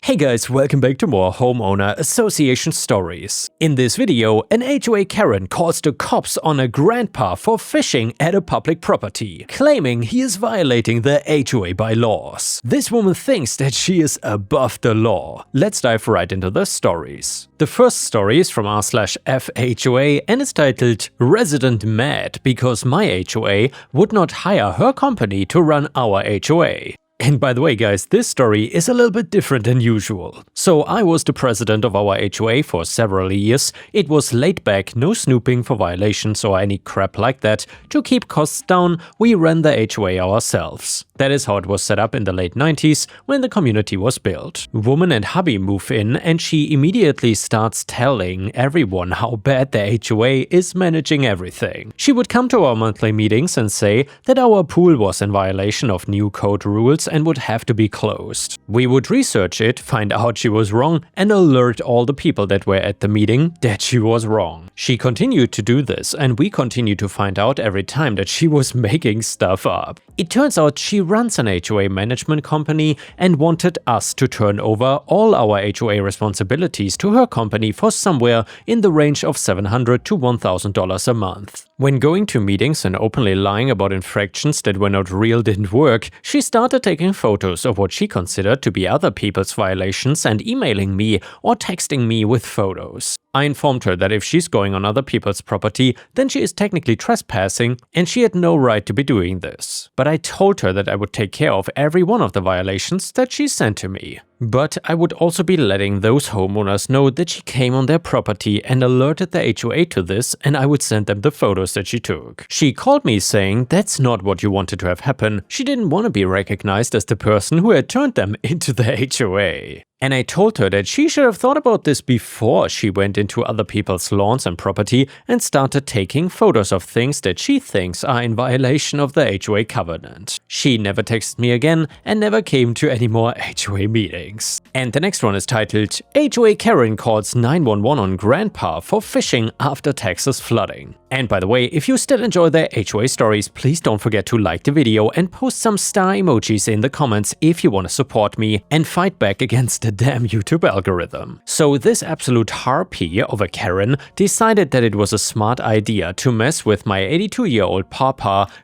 Hey guys, welcome back to more homeowner association stories. In this video, an HOA Karen calls the cops on a grandpa for fishing at a public property, claiming he is violating the HOA bylaws. This woman thinks that she is above the law. Let's dive right into the stories. The first story is from r/FHOA and is titled "Resident Mad because my HOA would not hire her company to run our HOA." And by the way guys, this story is a little bit different than usual. So I was the president of our HOA for several years. It was laid back, no snooping for violations or any crap like that. To keep costs down, we ran the HOA ourselves. That is how it was set up in the late 90s when the community was built. Woman and hubby move in and she immediately starts telling everyone how bad the HOA is managing everything. She would come to our monthly meetings and say that our pool was in violation of new code rules and would have to be closed. We would research it, find out she was wrong, and alert all the people that were at the meeting that she was wrong. She continued to do this, and we continued to find out every time that she was making stuff up. It turns out she runs an HOA management company and wanted us to turn over all our HOA responsibilities to her company for somewhere in the range of $700 to $1,000 a month. When going to meetings and openly lying about infractions that were not real didn't work, she started taking photos of what she considered to be other people's violations and emailing me or texting me with photos. I informed her that if she's going on other people's property, then she is technically trespassing and she had no right to be doing this. But I told her that I would take care of every one of the violations that she sent to me. But I would also be letting those homeowners know that she came on their property and alerted the HOA to this, and I would send them the photos that she took. She called me saying that's not what you wanted to have happen. She didn't want to be recognized as the person who had turned them into the HOA. And I told her that she should have thought about this before she went into other people's lawns and property and started taking photos of things that she thinks are in violation of the HOA covenant. She never texted me again and never came to any more HOA meetings. And the next one is titled "HOA Karen calls 911 on grandpa for fishing after Texas flooding." And by the way, if you still enjoy the HOA stories, please don't forget to like the video and post some star emojis in the comments if you want to support me and fight back against the damn YouTube algorithm. So this absolute harpy of a Karen decided that it was a smart idea to mess with my 82-year-old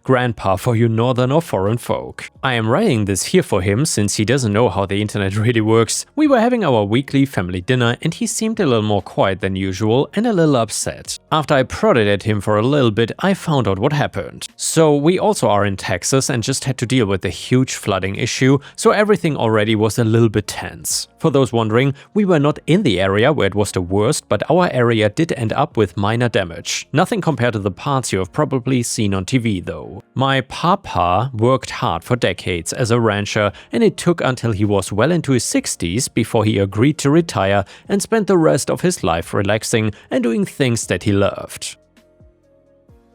grandpa for you northern or foreign folk. I am writing this here for him since he doesn't know how the internet really works. We were having our weekly family dinner and he seemed a little more quiet than usual and a little upset. After I prodded at him for a little bit, I found out what happened. So we also are in Texas and just had to deal with a huge flooding issue, so everything already was a little bit tense. For those wondering, we were not in the area where it was the worst, but our area did end up with minor damage. Nothing compared to the parts you have probably seen on TV though. My papa worked hard for decades as a rancher, and it took until he was well into his 60s before he agreed to retire and spent the rest of his life relaxing and doing things that he loved.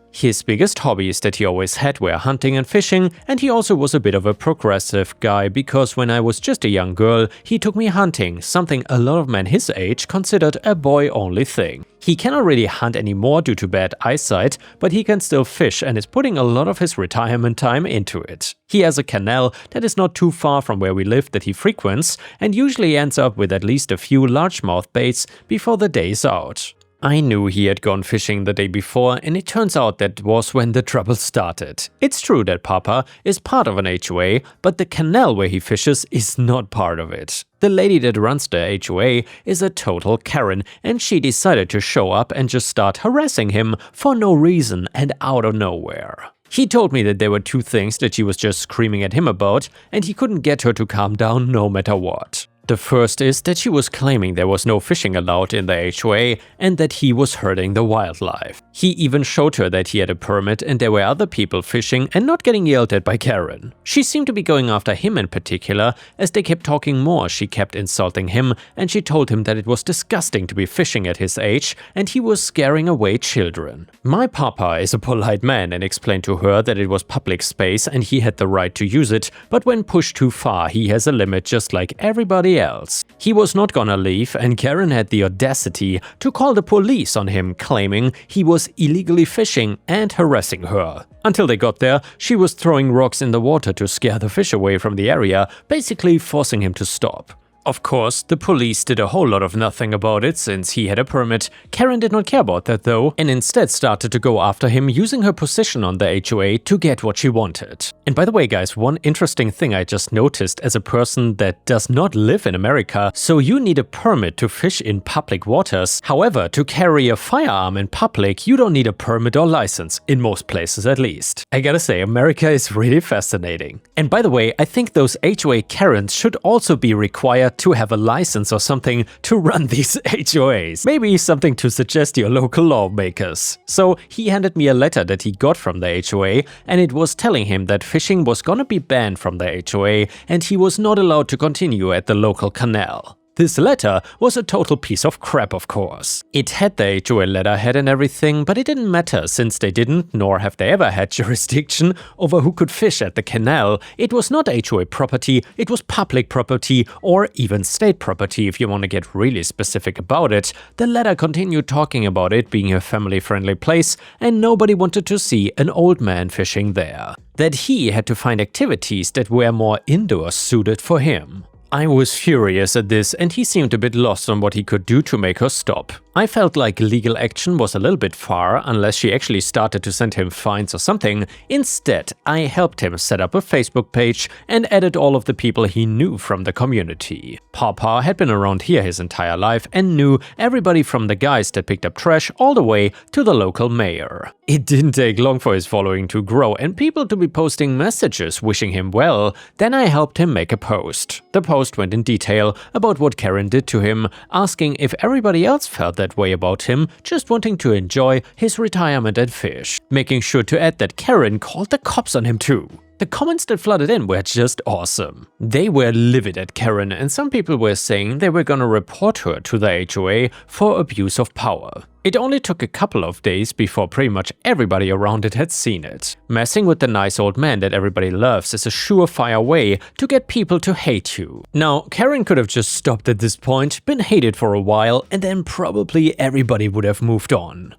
His biggest hobbies that he always had were hunting and fishing, and he also was a bit of a progressive guy because when I was just a young girl, he took me hunting, something a lot of men his age considered a boy-only thing. He cannot really hunt anymore due to bad eyesight, but he can still fish and is putting a lot of his retirement time into it. He has a canal that is not too far from where we live that he frequents, and usually ends up with at least a few largemouth baits before the day is out. I knew he had gone fishing the day before, and it turns out that was when the trouble started. It's true that Papa is part of an HOA, but the canal where he fishes is not part of it. The lady that runs the HOA is a total Karen, and she decided to show up and just start harassing him for no reason and out of nowhere. He told me that there were two things that she was just screaming at him about, and he couldn't get her to calm down no matter what. The first is that she was claiming there was no fishing allowed in the HOA and that he was hurting the wildlife. He even showed her that he had a permit and there were other people fishing and not getting yelled at by Karen. She seemed to be going after him in particular. As they kept talking more, she kept insulting him and she told him that it was disgusting to be fishing at his age and he was scaring away children. My papa is a polite man and explained to her that it was public space and he had the right to use it, but when pushed too far, he has a limit just like everybody else. He was not gonna leave, and Karen had the audacity to call the police on him, claiming he was illegally fishing and harassing her. Until they got there, she was throwing rocks in the water to scare the fish away from the area, basically forcing him to stop. Of course, the police did a whole lot of nothing about it since he had a permit. Karen did not care about that though, and instead started to go after him using her position on the HOA to get what she wanted. And by the way guys, one interesting thing I just noticed as a person that does not live in America, so you need a permit to fish in public waters. However, to carry a firearm in public, you don't need a permit or license, in most places at least. I gotta say, America is really fascinating. And by the way, I think those HOA Karens should also be required to have a license or something to run these HOAs. Maybe something to suggest your local lawmakers. So he handed me a letter that he got from the HOA, and it was telling him that fishing was gonna be banned from the HOA and he was not allowed to continue at the local canal. This letter was a total piece of crap, of course. It had the HOA letterhead and everything, but it didn't matter since they didn't, nor have they ever had jurisdiction over who could fish at the canal. It was not HOA property, it was public property, or even state property if you want to get really specific about it. The letter continued talking about it being a family-friendly place, and nobody wanted to see an old man fishing there. That he had to find activities that were more indoors suited for him. I was furious at this, and he seemed a bit lost on what he could do to make her stop. I felt like legal action was a little bit far unless she actually started to send him fines or something. Instead, I helped him set up a Facebook page and added all of the people he knew from the community. Papa had been around here his entire life and knew everybody from the guys that picked up trash all the way to the local mayor. It didn't take long for his following to grow and people to be posting messages wishing him well. Then I helped him make a post. The post went in detail about what Karen did to him, asking if everybody else felt that way about him, just wanting to enjoy his retirement and fish. Making sure to add that Karen called the cops on him too. The comments that flooded in were just awesome. They were livid at Karen, and some people were saying they were gonna report her to the HOA for abuse of power. It only took a couple of days before pretty much everybody around it had seen it. Messing with the nice old man that everybody loves is a surefire way to get people to hate you. Now, Karen could have just stopped at this point, been hated for a while, and then probably everybody would have moved on.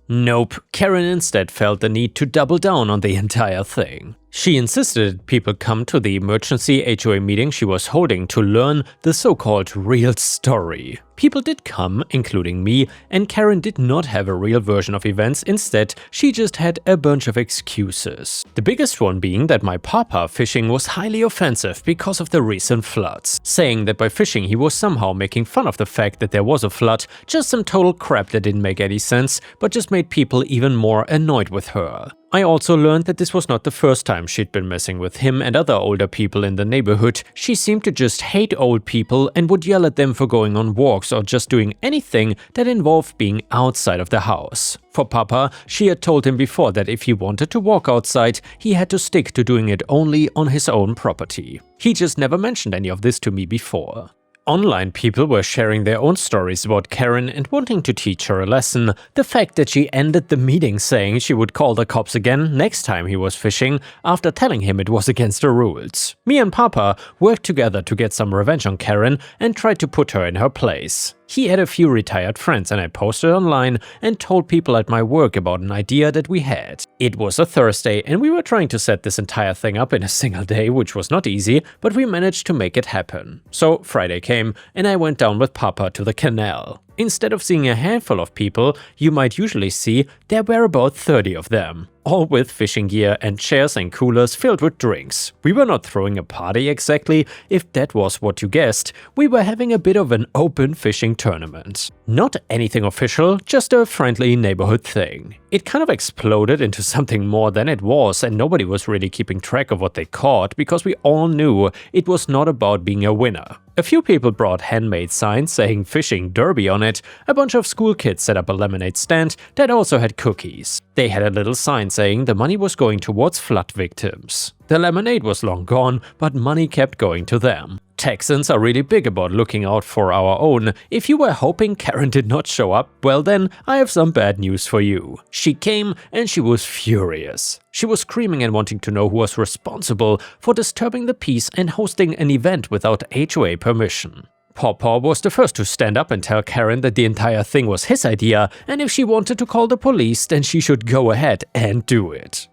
Nope, Karen instead felt the need to double down on the entire thing. She insisted people come to the emergency HOA meeting she was holding to learn the so-called real story. People did come, including me, and Karen did not have a real version of events. Instead, she just had a bunch of excuses. The biggest one being that my papa fishing was highly offensive because of the recent floods, saying that by fishing he was somehow making fun of the fact that there was a flood, just some total crap that didn't make any sense, but just made people even more annoyed with her. I also learned that this was not the first time she'd been messing with him and other older people in the neighborhood. She seemed to just hate old people and would yell at them for going on walks or just doing anything that involved being outside of the house. For Papa, she had told him before that if he wanted to walk outside, he had to stick to doing it only on his own property. He just never mentioned any of this to me before. Online people were sharing their own stories about Karen and wanting to teach her a lesson. The fact that she ended the meeting saying she would call the cops again next time he was fishing after telling him it was against the rules. Me and Papa worked together to get some revenge on Karen and tried to put her in her place. He had a few retired friends and I posted online and told people at my work about an idea that we had. It was a Thursday and we were trying to set this entire thing up in a single day, which was not easy, but we managed to make it happen. So Friday came and I went down with Papa to the canal. Instead of seeing a handful of people you might usually see, there were about 30 of them, all with fishing gear and chairs and coolers filled with drinks. We were not throwing a party exactly, if that was what you guessed. We were having a bit of an open fishing tournament. Not anything official, just a friendly neighborhood thing. It kind of exploded into something more than it was, and nobody was really keeping track of what they caught because we all knew it was not about being a winner. A few people brought handmade signs saying fishing derby on it. A bunch of school kids set up a lemonade stand that also had cookies. They had a little sign saying the money was going towards flood victims. The lemonade was long gone, but money kept going to them. Texans are really big about looking out for our own. If you were hoping Karen did not show up, well then, I have some bad news for you. She came and she was furious. She was screaming and wanting to know who was responsible for disturbing the peace and hosting an event without HOA permission. Pawpaw was the first to stand up and tell Karen that the entire thing was his idea, and if she wanted to call the police, then she should go ahead and do it.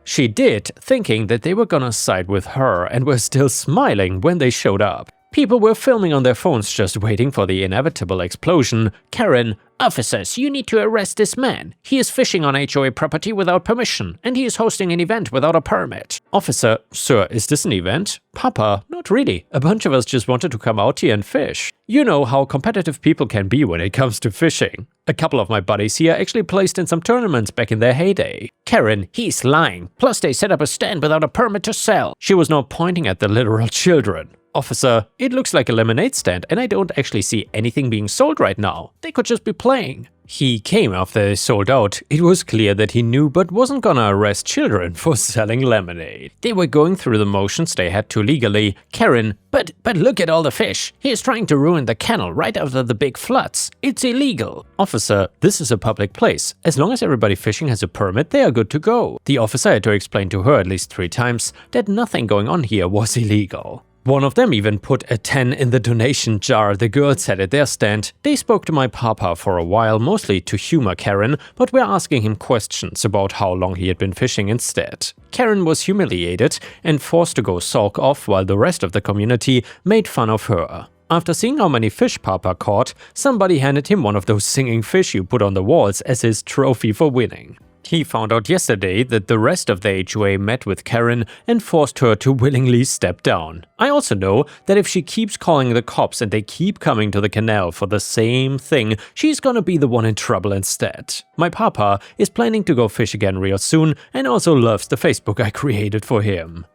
She did, thinking that they were gonna side with her and were still smiling when they showed up. People were filming on their phones just waiting for the inevitable explosion. Karen: "Officers, you need to arrest this man. He is fishing on HOA property without permission, and he is hosting an event without a permit." Officer: "Sir, is this an event?" Papa: "Not really. A bunch of us just wanted to come out here and fish. You know how competitive people can be when it comes to fishing. A couple of my buddies here actually placed in some tournaments back in their heyday." Karen: "He's lying. Plus they set up a stand without a permit to sell." She was now pointing at the literal children. Officer: "It looks like a lemonade stand and I don't actually see anything being sold right now. They could just be playing." He came after they sold out. It was clear that he knew but wasn't gonna arrest children for selling lemonade. They were going through the motions they had to legally. Karen: But look at all the fish. He is trying to ruin the canal right after the big floods. It's illegal." Officer: "This is a public place. As long as everybody fishing has a permit, they are good to go." The officer had to explain to her at least 3 times that nothing going on here was illegal. One of them even put a 10 in the donation jar the girls had at their stand. They spoke to my papa for a while, mostly to humor Karen, but were asking him questions about how long he had been fishing instead. Karen was humiliated and forced to go sulk off while the rest of the community made fun of her. After seeing how many fish Papa caught, somebody handed him one of those singing fish you put on the walls as his trophy for winning. He found out yesterday that the rest of the HOA met with Karen and forced her to willingly step down. I also know that if she keeps calling the cops and they keep coming to the canal for the same thing, she's gonna be the one in trouble instead. My papa is planning to go fish again real soon and also loves the Facebook I created for him.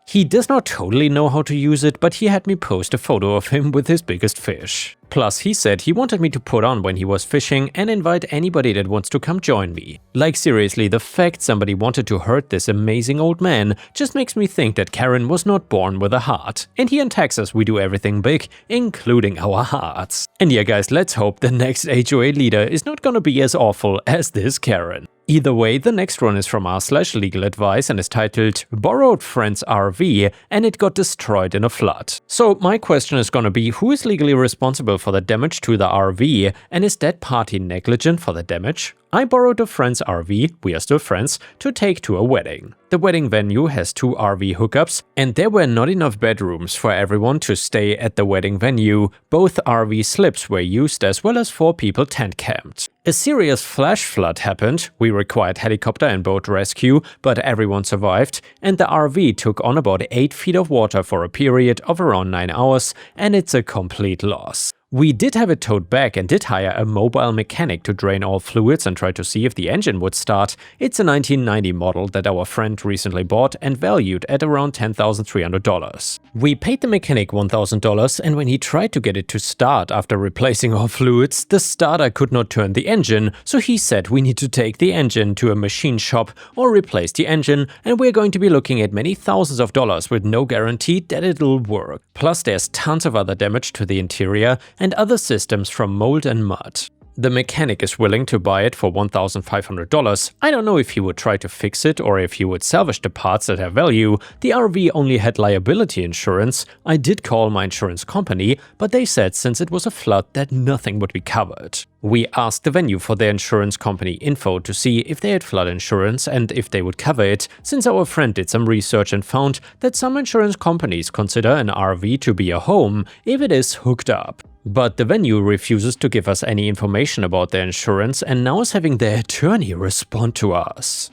He does not totally know how to use it, but he had me post a photo of him with his biggest fish. Plus, he said he wanted me to put on when he was fishing and invite anybody that wants to come join me. Like seriously, the fact somebody wanted to hurt this amazing old man just makes me think that Karen was not born with a heart. And here in Texas we do everything big, including our hearts. And yeah guys, let's hope the next HOA leader is not gonna be as awful as this Karen. Either way, the next one is from r/legal advice and is titled "Borrowed Friend's RV and it got destroyed in a flood." So my question is gonna be, who is legally responsible for the damage to the RV, and is that party negligent for the damage? I borrowed a friend's RV, we are still friends, to take to a wedding. The wedding venue has 2 RV hookups, and there were not enough bedrooms for everyone to stay at the wedding venue. Both RV slips were used as well as 4 people tent camped. A serious flash flood happened. We required helicopter and boat rescue, but everyone survived, and the RV took on about 8 feet of water for a period of around 9 hours, and it's a complete loss. We did have it towed back and did hire a mobile mechanic to drain all fluids and try to see if the engine would start. It's a 1990 model that our friend recently bought and valued at around $10,300. We paid the mechanic $1,000, and when he tried to get it to start after replacing all fluids, the starter could not turn the engine, so he said we need to take the engine to a machine shop or replace the engine, and we're going to be looking at many thousands of dollars with no guarantee that it'll work. Plus there's tons of other damage to the interior and other systems from mold and mud. The mechanic is willing to buy it for $1,500. I don't know if he would try to fix it or if he would salvage the parts that have value. The RV only had liability insurance. I did call my insurance company, but they said since it was a flood that nothing would be covered. We asked the venue for their insurance company info to see if they had flood insurance and if they would cover it, since our friend did some research and found that some insurance companies consider an RV to be a home if it is hooked up. But the venue refuses to give us any information about their insurance and now is having their attorney respond to us.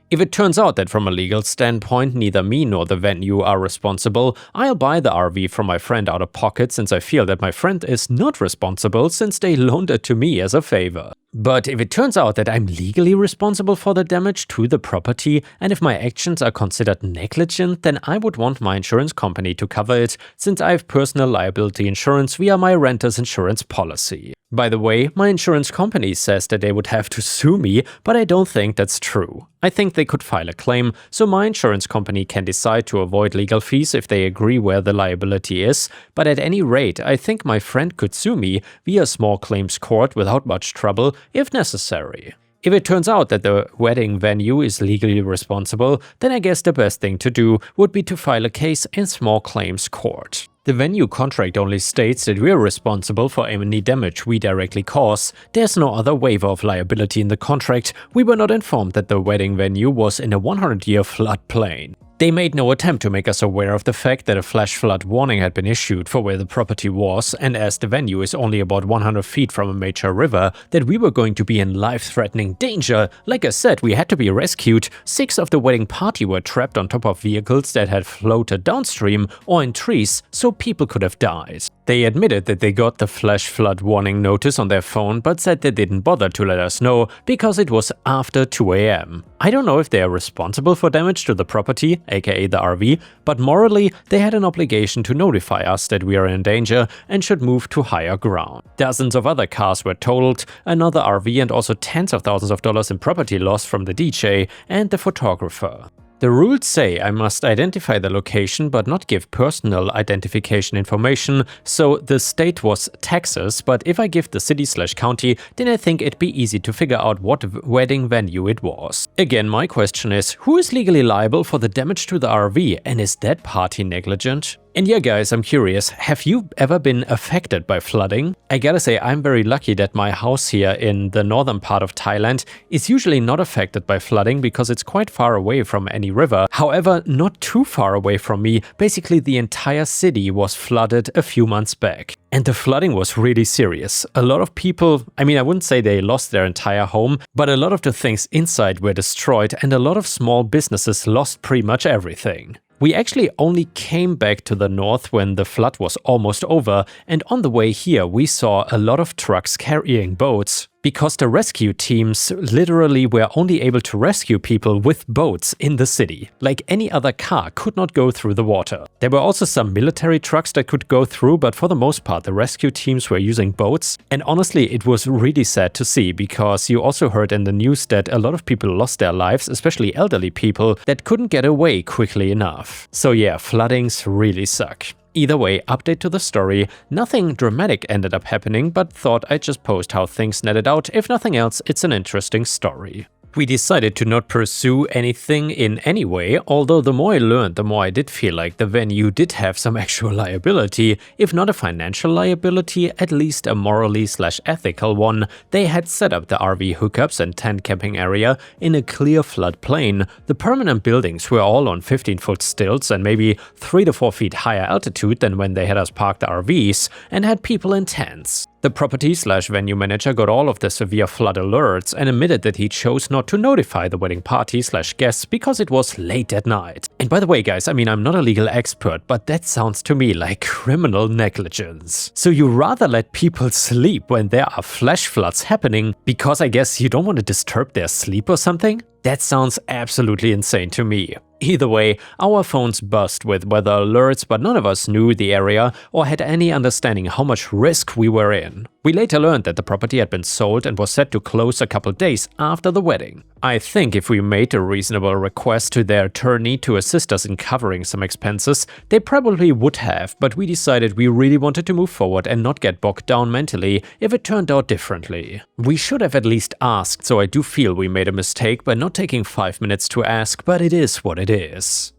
If it turns out that from a legal standpoint neither me nor the venue are responsible, I'll buy the RV from my friend out of pocket since I feel that my friend is not responsible since they loaned it to me as a favor. But if it turns out that I'm legally responsible for the damage to the property and if my actions are considered negligent, then I would want my insurance company to cover it since I have personal liability insurance via my renter's insurance policy. By the way, my insurance company says that they would have to sue me, but I don't think that's true. I think they could file a claim, so my insurance company can decide to avoid legal fees if they agree where the liability is, but at any rate, I think my friend could sue me via small claims court without much trouble if necessary. If it turns out that the wedding venue is legally responsible, then I guess the best thing to do would be to file a case in small claims court. The venue contract only states that we are responsible for any damage we directly cause. There's no other waiver of liability in the contract. We were not informed that the wedding venue was in a 100-year floodplain. They made no attempt to make us aware of the fact that a flash flood warning had been issued for where the property was, and as the venue is only about 100 feet from a major river, that we were going to be in life-threatening danger. Like I said, we had to be rescued. 6 of the wedding party were trapped on top of vehicles that had floated downstream or in trees, so people could have died. They admitted that they got the flash flood warning notice on their phone, but said they didn't bother to let us know because it was after 2 AM. I don't know if they are responsible for damage to the property, aka the RV, but morally they had an obligation to notify us that we are in danger and should move to higher ground. Dozens of other cars were totaled, another RV, and also tens of thousands of dollars in property lost from the DJ and the photographer. The rules say I must identify the location but not give personal identification information, so the state was Texas, but if I give the city/county, then I think it'd be easy to figure out what wedding venue it was. Again, my question is, who is legally liable for the damage to the RV, and is that party negligent? And yeah guys, I'm curious, have you ever been affected by flooding? I gotta say, I'm very lucky that my house here in the northern part of Thailand is usually not affected by flooding because it's quite far away from any river. However, not too far away from me, basically the entire city was flooded a few months back. And the flooding was really serious. A lot of people, I wouldn't say they lost their entire home, but a lot of the things inside were destroyed and a lot of small businesses lost pretty much everything. We actually only came back to the north when the flood was almost over, and on the way here we saw a lot of trucks carrying boats, because the rescue teams literally were only able to rescue people with boats in the city. Like any other car could not go through the water. There were also some military trucks that could go through, but for the most part the rescue teams were using boats. And honestly, it was really sad to see, because you also heard in the news that a lot of people lost their lives, especially elderly people that couldn't get away quickly enough. So yeah, floodings really suck. Either way, update to the story, nothing dramatic ended up happening, but thought I'd just post how things netted out. If nothing else, it's an interesting story. We decided to not pursue anything in any way, although the more I learned, the more I did feel like the venue did have some actual liability, if not a financial liability, at least a morally/ethical one. They had set up the RV hookups and tent camping area in a clear floodplain. The permanent buildings were all on 15-foot stilts and maybe 3 to 4 feet higher altitude than when they had us park the RVs, and had people in tents. The property/venue manager got all of the severe flood alerts and admitted that he chose not to notify the wedding party/guests because it was late at night. And by the way guys, I'm not a legal expert, but that sounds to me like criminal negligence. So you rather let people sleep when there are flash floods happening because I guess you don't want to disturb their sleep or something? That sounds absolutely insane to me. Either way, our phones buzzed with weather alerts, but none of us knew the area or had any understanding how much risk we were in. We later learned that the property had been sold and was set to close a couple days after the wedding. I think if we made a reasonable request to their attorney to assist us in covering some expenses, they probably would have, but we decided we really wanted to move forward and not get bogged down mentally if it turned out differently. We should have at least asked, so I do feel we made a mistake by not taking 5 minutes to ask, but it is what it is.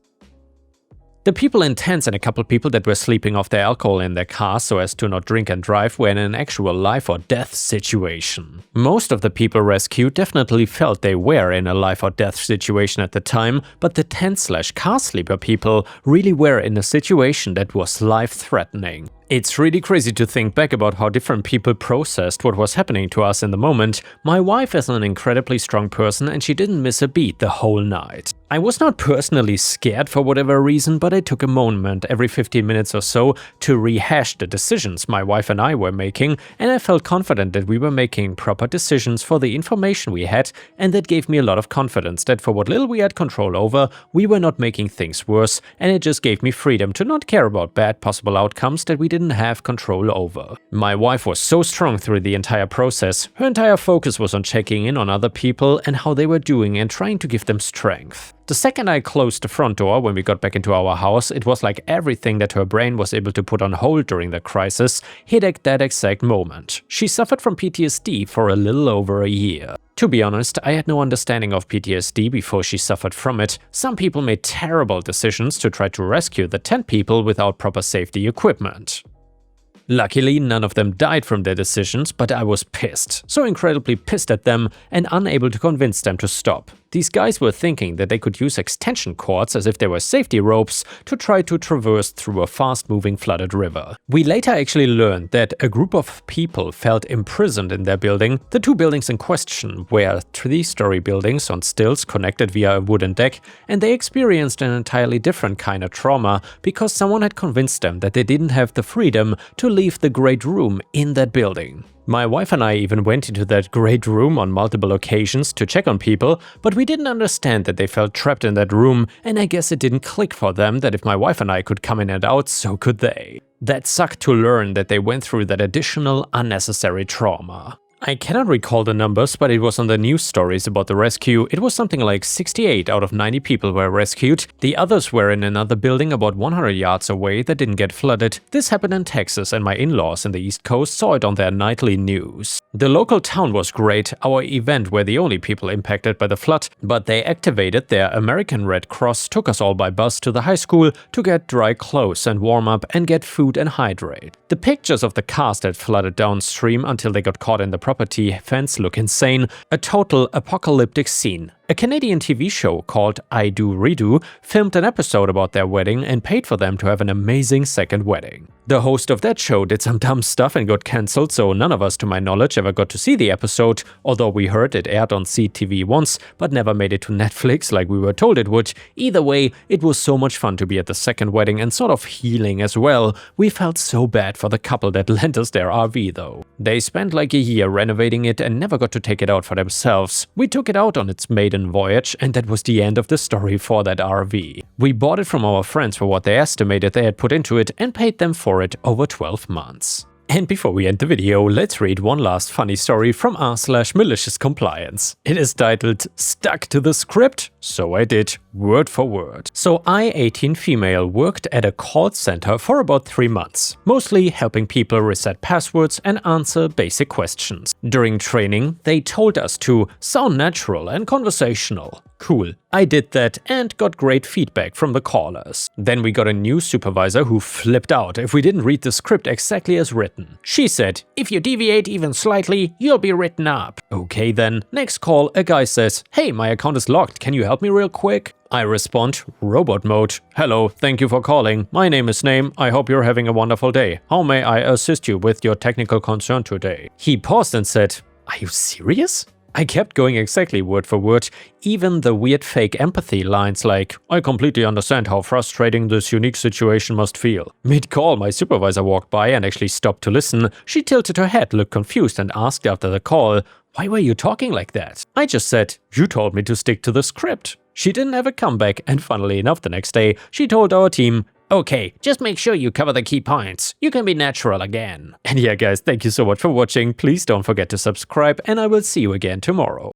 The people in tents and a couple people that were sleeping off their alcohol in their cars so as to not drink and drive were in an actual life or death situation. Most of the people rescued definitely felt they were in a life or death situation at the time, but the tent/car sleeper people really were in a situation that was life-threatening. It's really crazy to think back about how different people processed what was happening to us in the moment. My wife is an incredibly strong person and she didn't miss a beat the whole night. I was not personally scared for whatever reason, but I took a moment every 15 minutes or so to rehash the decisions my wife and I were making, and I felt confident that we were making proper decisions for the information we had, and that gave me a lot of confidence that for what little we had control over, we were not making things worse, and it just gave me freedom to not care about bad possible outcomes that we didn't have control over. My wife was so strong through the entire process. Her entire focus was on checking in on other people and how they were doing and trying to give them strength. The second I closed the front door when we got back into our house, it was like everything that her brain was able to put on hold during the crisis hit at that exact moment. She suffered from PTSD for a little over a year. To be honest, I had no understanding of PTSD before she suffered from it. Some people made terrible decisions to try to rescue the 10 people without proper safety equipment. Luckily, none of them died from their decisions, but I was pissed. So incredibly pissed at them and unable to convince them to stop. These guys were thinking that they could use extension cords as if they were safety ropes to try to traverse through a fast-moving flooded river. We later actually learned that a group of people felt imprisoned in their building. The two buildings in question were 3-story buildings on stilts connected via a wooden deck, and they experienced an entirely different kind of trauma because someone had convinced them that they didn't have the freedom to leave the great room in that building. My wife and I even went into that great room on multiple occasions to check on people, but we didn't understand that they felt trapped in that room, and I guess it didn't click for them that if my wife and I could come in and out, so could they. That sucked to learn that they went through that additional unnecessary trauma. I cannot recall the numbers, but it was on the news stories about the rescue. It was something like 68 out of 90 people were rescued. The others were in another building about 100 yards away that didn't get flooded. This happened in Texas, and my in-laws in the East Coast saw it on their nightly news. The local town was great. Our event were the only people impacted by the flood, but they activated their American Red Cross, took us all by bus to the high school to get dry clothes and warm up and get food and hydrate. The pictures of the cars that flooded downstream until they got caught in the property fence look insane, a total apocalyptic scene. A Canadian TV show called I Do Redo filmed an episode about their wedding and paid for them to have an amazing second wedding. The host of that show did some dumb stuff and got cancelled, so none of us, to my knowledge, ever got to see the episode, although we heard it aired on CTV once, but never made it to Netflix like we were told it would. Either way, it was so much fun to be at the second wedding and sort of healing as well. We felt so bad for the couple that lent us their RV though. They spent like a year renovating it and never got to take it out for themselves. We took it out on its maiden voyage, and that was the end of the story for that RV. We bought it from our friends for what they estimated they had put into it and paid them for it over 12 months. And before we end the video, let's read one last funny story from r/malicious compliance. It is titled "Stuck to the Script?" So I did, word for word. So I, 18 female, worked at a call center for about 3 months, mostly helping people reset passwords and answer basic questions. During training, they told us to sound natural and conversational. Cool. I did that and got great feedback from the callers. Then we got a new supervisor who flipped out if we didn't read the script exactly as written. She said, "If you deviate even slightly, you'll be written up." Okay then. Next call, a guy says, "Hey, my account is locked, can you help me real quick?" I respond, robot mode. "Hello, thank you for calling. My name is Name. I hope you're having a wonderful day. How may I assist you with your technical concern today?" He paused and said, "Are you serious?" I kept going exactly word for word, even the weird fake empathy lines like, "I completely understand how frustrating this unique situation must feel." Mid-call, my supervisor walked by and actually stopped to listen. She tilted her head, looked confused, and asked after the call, "Why were you talking like that?" I just said, "You told me to stick to the script." She didn't have a comeback, and funnily enough, the next day, she told our team, "Okay, just make sure you cover the key points. You can be natural again." And yeah guys, thank you so much for watching. Please don't forget to subscribe, and I will see you again tomorrow.